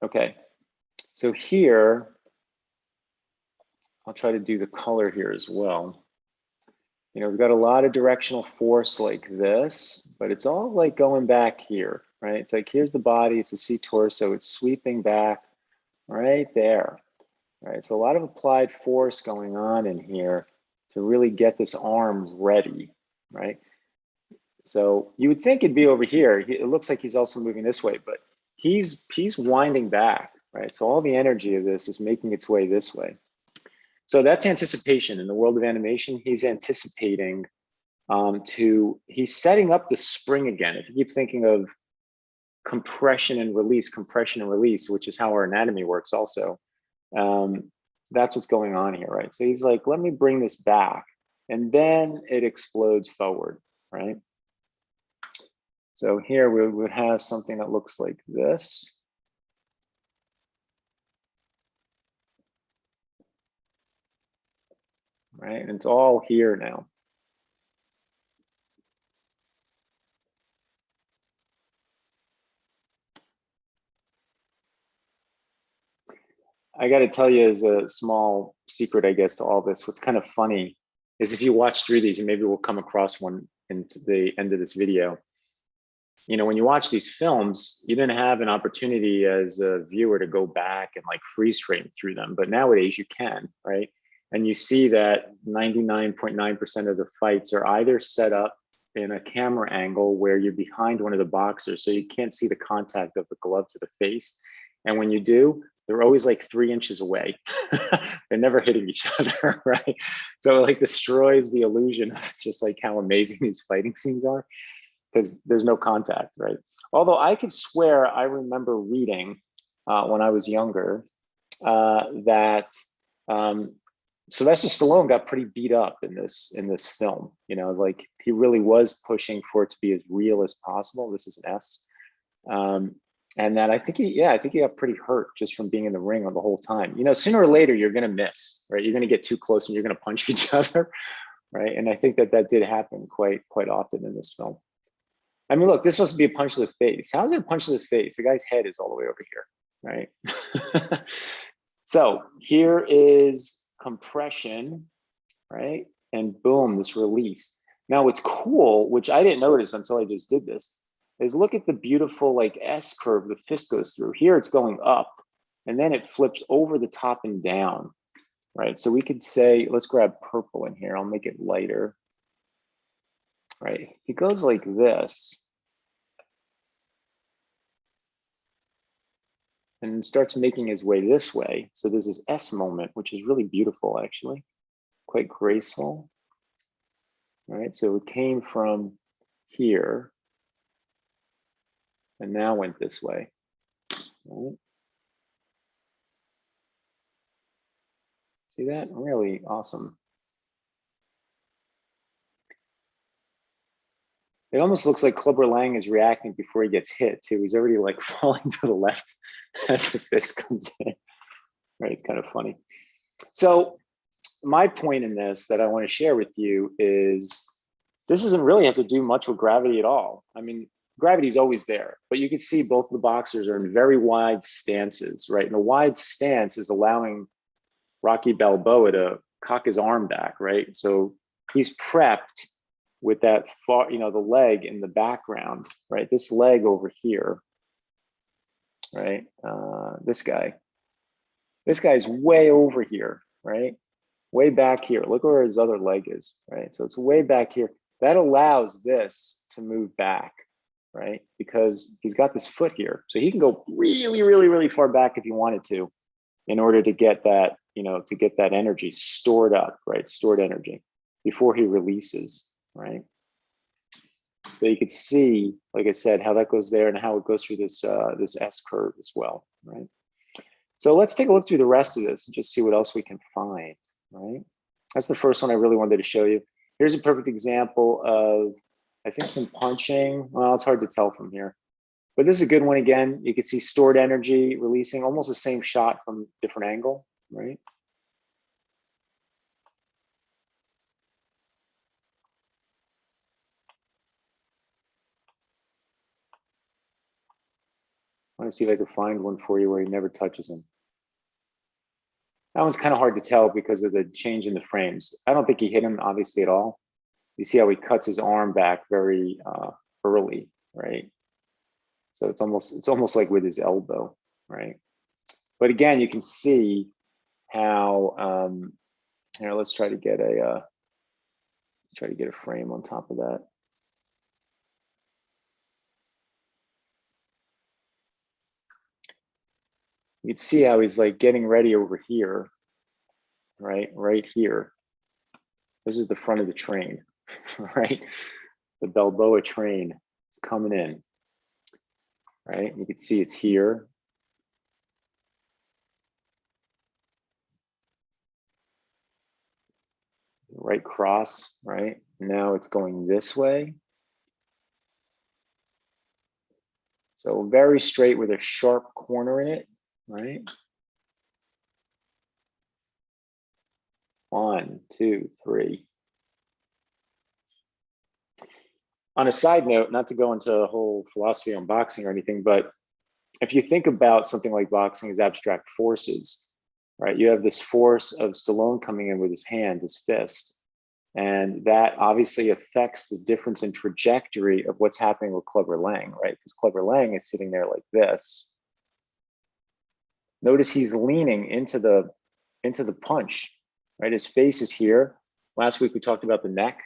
Okay, so here, I'll try to do the color here as well. You know, we've got a lot of directional force like this, but it's all like going back here, right? It's like, here's the body, it's a C torso, it's sweeping back right there, right? So a lot of applied force going on in here to really get this arm ready, right? So you would think it'd be over here. It looks like he's also moving this way, but he's winding back, right? So all the energy of this is making its way this way. So that's anticipation. In the world of animation, he's anticipating he's setting up the spring again. If you keep thinking of compression and release, which is how our anatomy works also, that's what's going on here, right? So he's like, let me bring this back, and then it explodes forward, right? So here we would have something that looks like this. Right, and it's all here now. I got to tell you, as a small secret, I guess, to all this, what's kind of funny is if you watch through these, and maybe we'll come across one into the end of this video. You know, when you watch these films, you didn't have an opportunity as a viewer to go back and like freeze frame through them, but nowadays you can, right? And you see that 99.9% of the fights are either set up in a camera angle where you're behind one of the boxers, so you can't see the contact of the glove to the face. And when you do, they're always like 3 inches away. They're never hitting each other, right? So it like destroys the illusion of just like how amazing these fighting scenes are, because there's no contact, right? Although I could swear I remember reading when I was younger that Sylvester Stallone got pretty beat up in this film. You know, like he really was pushing for it to be as real as possible. This is an S. And that I think he got pretty hurt just from being in the ring the whole time. You know, sooner or later you're going to miss, right? You're going to get too close and you're going to punch each other, right? And I think that did happen quite often in this film. I mean, look, this supposed to be a punch to the face. How's it a punch to the face? The guy's head is all the way over here, right? So here is compression, right? And boom, this release. Now what's cool, which I didn't notice until I just did this, is look at the beautiful like S curve the fist goes through. Here it's going up, and then it flips over the top and down, right? So we could say, let's grab purple in here. I'll make it lighter, right? It goes like this, and starts making his way this way. So there's this S moment, which is really beautiful, actually, quite graceful. All right, so it came from here and now went this way. Right. See that? Really awesome. It almost looks like Clubber Lang is reacting before he gets hit too. He's already like falling to the left as the fist comes in. Right, it's kind of funny. So my point in this that I want to share with you is this doesn't really have to do much with gravity at all. I mean, gravity's always there, but you can see both the boxers are in very wide stances, right? And the wide stance is allowing Rocky Balboa to cock his arm back, right? So he's prepped with that far, you know, the leg in the background, right? This leg over here, right? This guy's way over here, right? Way back here. Look where his other leg is, right? So it's way back here. That allows this to move back, right? Because he's got this foot here. So he can go really, really, really far back if he wanted to in order to get that, you know, to get that energy stored up, right? Stored energy before he releases, right? So you could see, like I said, how that goes there and how it goes through this this S curve as well, right? So let's take a look through the rest of this and just see what else we can find, right? That's the first one I really wanted to show you. Here's a perfect example of, I think, him punching. Well, it's hard to tell from here. But this is a good one again. You can see stored energy releasing, almost the same shot from different angle, right? I want to see if I can find one for you where he never touches him. That one's kind of hard to tell because of the change in the frames. I don't think he hit him obviously at all. You see how he cuts his arm back very early, right? So it's almost like with his elbow, right? But again, you can see how here, let's try to get a frame on top of that. You can see how he's like getting ready over here, right? Right here. This is the front of the train, right? The Balboa train is coming in, right? You can see it's here. Right cross, right? Now it's going this way. So very straight with a sharp corner in it, right? 1, 2, 3. On a side note, not to go into a whole philosophy on boxing or anything, but if you think about something like boxing as abstract forces, right? You have this force of Stallone coming in with his hand, his fist, and that obviously affects the difference in trajectory of what's happening with Clubber Lang, right? Because Clubber Lang is sitting there like this. Notice he's leaning into the punch, right? His face is here. Last week we talked about the neck.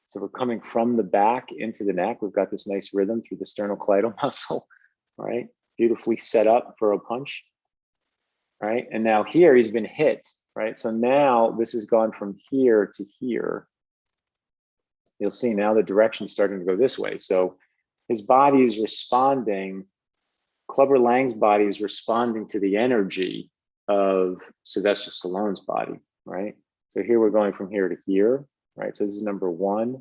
So we're coming from the back into the neck. We've got this nice rhythm through the sternocleidomastoid muscle, right? Beautifully set up for a punch, right? And now here he's been hit, right? So now this has gone from here to here. You'll see now the direction is starting to go this way. So his body is responding, Clubber Lang's body is responding to the energy of Sylvester Stallone's body, right? So here we're going from here to here, right? So this is number 1,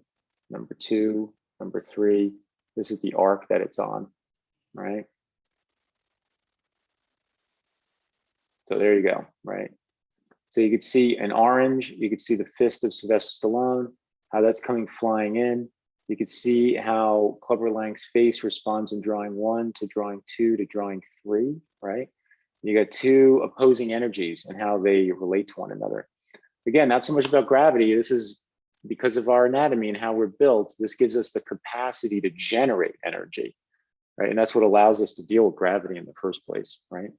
number 2, number 3. This is the arc that it's on, right? So there you go, right? So you could see an orange, you could see the fist of Sylvester Stallone, how that's coming flying in. You could see how Clubber Lang's face responds in drawing 1 to drawing 2 to drawing 3, right? You got 2 opposing energies and how they relate to one another. Again, not so much about gravity. This is because of our anatomy and how we're built. This gives us the capacity to generate energy, right? And that's what allows us to deal with gravity in the first place, right?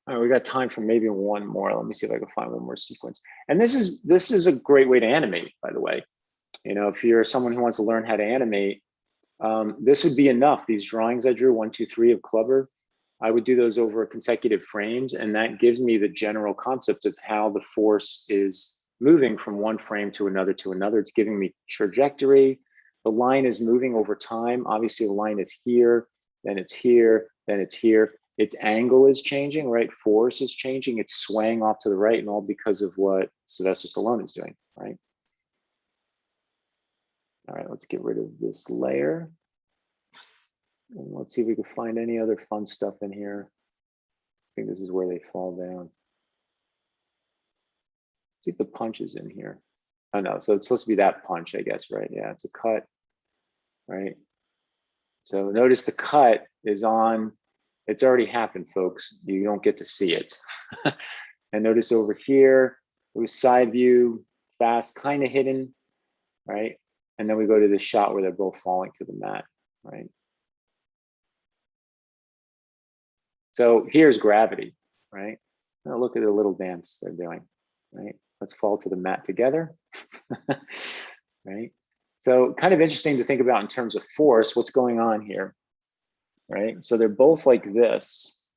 All right, we got time for maybe one more. Let me see if I can find one more sequence. And this is a great way to animate, by the way. You know, if you're someone who wants to learn how to animate, this would be enough. These drawings I drew, 1, 2, 3 of Clubber, I would do those over consecutive frames, and that gives me the general concept of how the force is moving from one frame to another to another. It's giving me trajectory. The line is moving over time. Obviously, the line is here, then it's here, then it's here. Its angle is changing, right? Force is changing. It's swaying off to the right, and all because of what Sylvester Stallone is doing, right? All right, let's get rid of this layer. And let's see if we can find any other fun stuff in here. I think this is where they fall down. See if the punch is in here. Oh no, so it's supposed to be that punch, I guess, right? Yeah, it's a cut, right? So notice the cut is on, it's already happened, folks. You don't get to see it. And notice over here, it was side view, fast, kind of hidden, right? And then we go to the shot where they're both falling to the mat, right? So here's gravity, right? Now look at the little dance they're doing, right? Let's fall to the mat together, right? So kind of interesting to think about in terms of force, what's going on here, right? So they're both like this,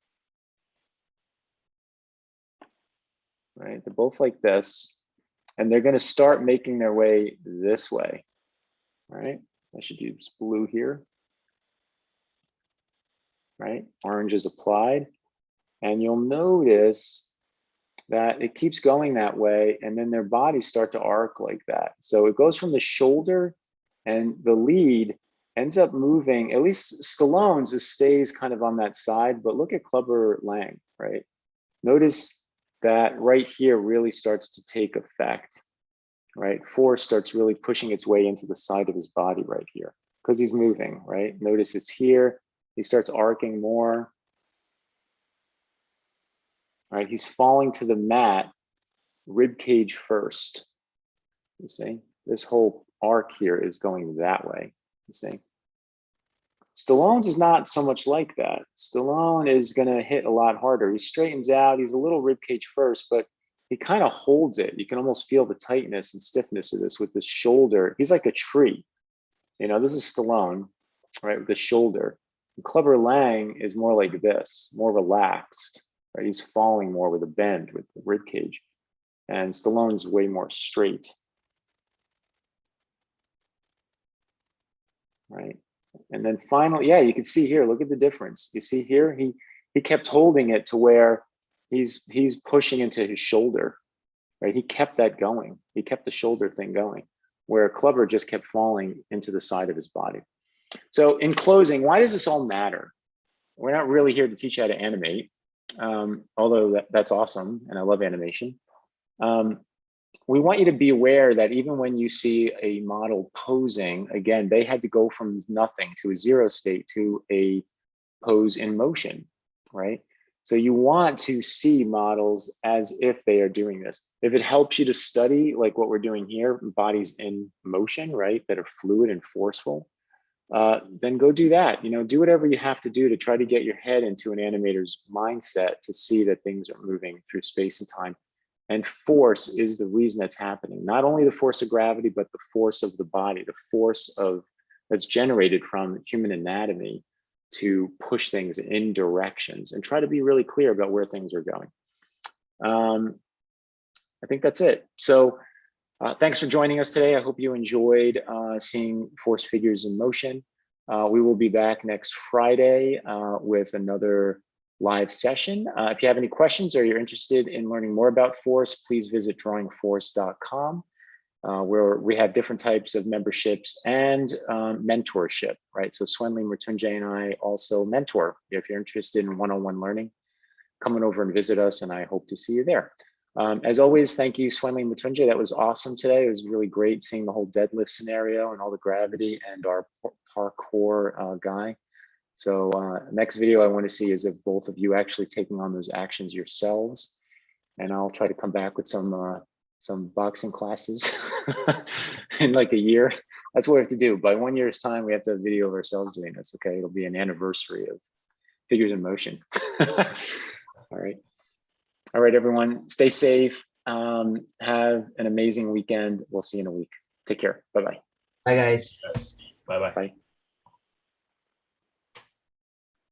right? They're both like this, and they're gonna start making their way this way, right? I should use blue here, right? Orange is applied, and you'll notice that it keeps going that way, and then their bodies start to arc like that. So it goes from the shoulder, and the lead ends up moving, at least Stallone's just stays kind of on that side, but look at Clubber Lang, right? Notice that right here really starts to take effect, right? Force starts really pushing its way into the side of his body right here because he's moving, right? Notice it's here. He starts arcing more, right? He's falling to the mat, rib cage first. You see, this whole arc here is going that way. You see, Stallone's is not so much like that. Stallone is going to hit a lot harder. He straightens out. He's a little rib cage first, but he kind of holds it. You can almost feel the tightness and stiffness of this with this shoulder. He's like a tree. You know, this is Stallone, right, with the shoulder. And Clubber Lang is more like this, more relaxed, right? He's falling more with a bend with the rib cage. And Stallone's way more straight, right? And then finally, yeah, you can see here, look at the difference. You see here, he kept holding it to where he's pushing into his shoulder, right? He kept that going. He kept the shoulder thing going, where Clubber just kept falling into the side of his body. So in closing, why does this all matter? We're not really here to teach you how to animate, although that's awesome, and I love animation. We want you to be aware that even when you see a model posing, again, they had to go from nothing to a zero state to a pose in motion, right? So you want to see models as if they are doing this. If it helps you to study like what we're doing here, bodies in motion, right, that are fluid and forceful, then go do that. You know, do whatever you have to do to try to get your head into an animator's mindset to see that things are moving through space and time. And force is the reason that's happening. Not only the force of gravity, but the force of the body, the force of that's generated from human anatomy to push things in directions and try to be really clear about where things are going. I think that's it. So thanks for joining us today. I hope you enjoyed seeing force figures in motion. We will be back next Friday with another live session. If you have any questions or you're interested in learning more about force, please visit drawingforce.com, where we have different types of memberships and mentorship, right? So Swenley Mritunjay and I also mentor. If you're interested in one-on-one learning, come on over and visit us, and I hope to see you there. As always, thank you, Swenley Mritunjay. That was awesome today. It was really great seeing the whole deadlift scenario and all the gravity and our parkour guy. So next video I want to see is of both of you actually taking on those actions yourselves. And I'll try to come back with some boxing classes in like a year. That's what we have to do. By 1 year's time, we have to have video of ourselves doing this. Okay, it'll be an anniversary of Figures in Motion. All right. All right, everyone, stay safe. Have an amazing weekend. We'll see you in a week. Take care. Bye-bye. Bye, guys. Yes. Bye-bye. Bye.